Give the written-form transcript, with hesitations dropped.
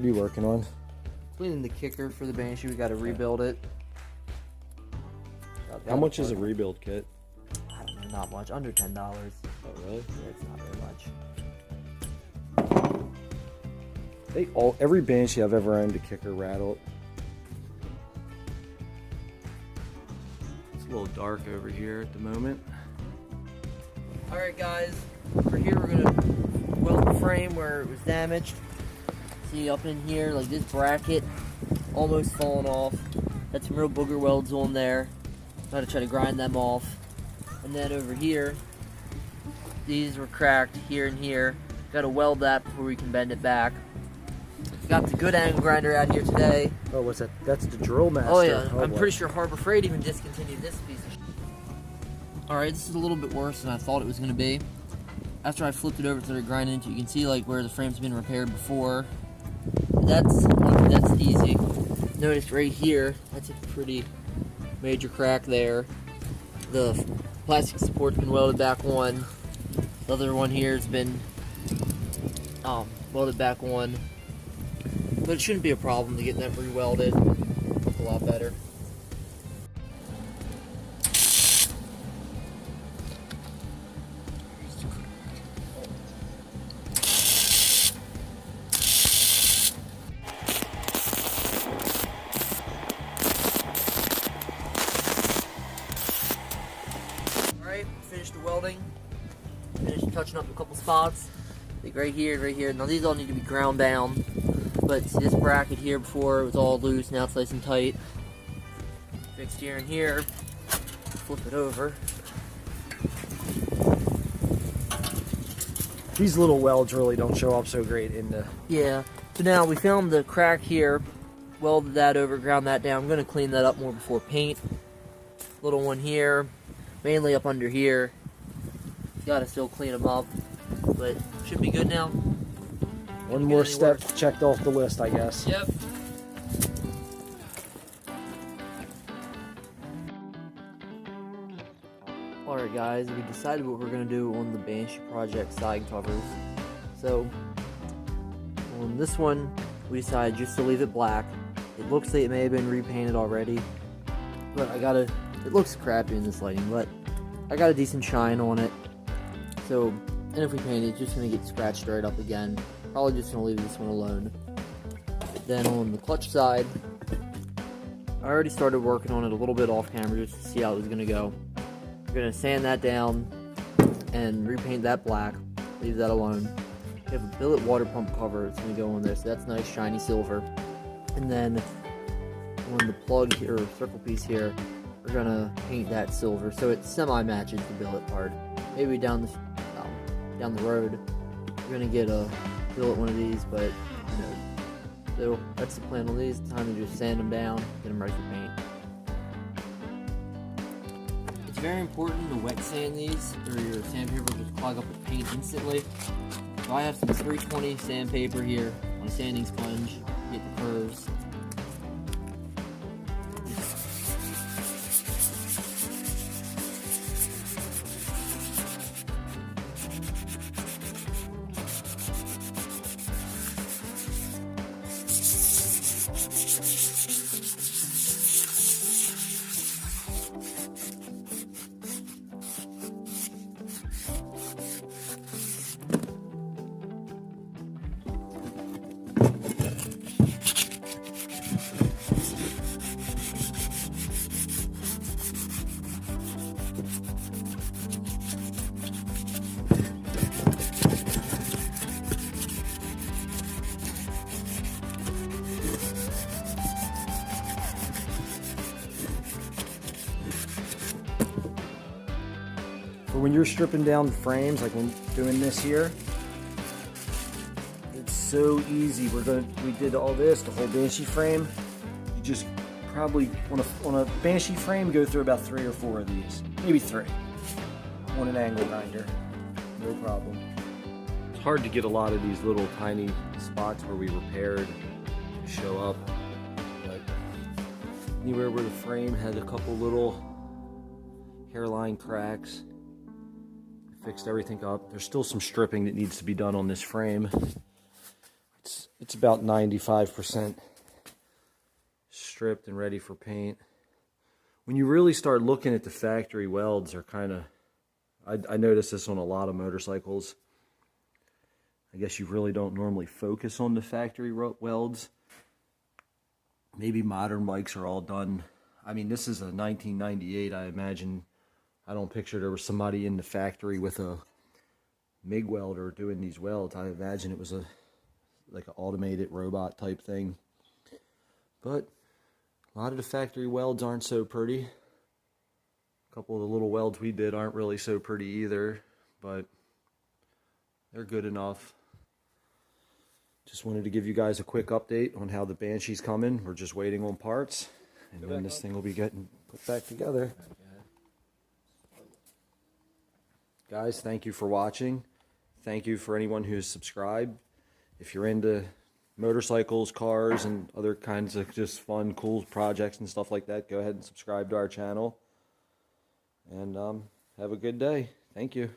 What are you working on? Cleaning the kicker for the Banshee. We got to rebuild it. How much is a rebuild kit? I don't know, not much. Under $10. Oh, really? Yeah, it's not very much. Every Banshee I've ever owned a kicker rattled. It's a little dark over here at the moment. Alright guys, over here we're going to weld the frame where it was damaged. See up in here, like this bracket almost falling off. That's some real booger welds on there. Gotta try to grind them off. And then over here, these were cracked here and here. Gotta weld that before we can bend it back. Got the good angle grinder out here today. Oh, what's that? That's the Drill Master. Oh yeah, I'm pretty sure Harbor Freight even discontinued this piece of shit. Alright, this is a little bit worse than I thought it was gonna be. After I flipped it over to the grinding into, you can see like where the frame's been repaired before. That's easy. Notice right here, that's a pretty major crack there. The plastic support's been welded back on. The other one here has been welded back on. But it shouldn't be a problem to get that re-welded. Look a lot better. Alright, finished the welding. Finished touching up a couple spots. Like right here, right here. Now these all need to be ground down. But see this bracket here before it was all loose, now it's nice and tight. Fixed here and here. Flip it over. These little welds really don't show up so great in the... Yeah. So now we found the crack here. Welded that over, ground that down. I'm going to clean that up more before paint. Little one here. Mainly up under here. Gotta still clean them up. But should be good now. One more step checked off the list, I guess. Yep. Alright guys, we decided what we're going to do on the Banshee project side covers. So, on this one, we decided just to leave it black. It looks like it may have been repainted already, but it looks crappy in this lighting, but I got a decent shine on it. So, and if we paint it, it's just going to get scratched right up again. Probably just going to leave this one alone. Then on the clutch side, I already started working on it a little bit off camera just to see how it was going to go. We're going to sand that down and repaint that black. Leave that alone. We have a billet water pump cover that's going to go on there, so that's nice shiny silver. And then on the plug here, or circle piece here, we're going to paint that silver so it semi-matches the billet part. Maybe down the road, we're going to get a billet one of these, but you know, so that's the plan on these. Time to just sand them down, get them ready for paint. It's very important to wet sand these, or your sandpaper will just clog up with paint instantly. So I have some 320 sandpaper here on a sanding sponge, get the curves. For when you're stripping down the frames, like when doing this here, it's so easy. We did all this, the whole Banshee frame. You just probably, on a Banshee frame, go through about 3 or 4 of these. Maybe 3 on an angle grinder. No problem. It's hard to get a lot of these little tiny spots where we repaired to show up. But anywhere where the frame had a couple little hairline cracks, fixed everything up. There's still some stripping that needs to be done on this frame. It's about 95% stripped and ready for paint. When you really start looking at the factory welds, are kind of, I notice this on a lot of motorcycles. I guess you really don't normally focus on the factory welds. Maybe modern bikes are all done. I mean, this is a 1998. I imagine, I don't picture there was somebody in the factory with a MIG welder doing these welds. I imagine it was like an automated robot type thing. But a lot of the factory welds aren't so pretty. A couple of the little welds we did aren't really so pretty either, but they're good enough. Just wanted to give you guys a quick update on how the Banshee's coming. We're just waiting on parts, and then this thing will be getting put back together. Guys, thank you for watching. Thank you for anyone who's subscribed. If you're into motorcycles, cars, and other kinds of just fun, cool projects and stuff like that, go ahead and subscribe to our channel. And have a good day. Thank you.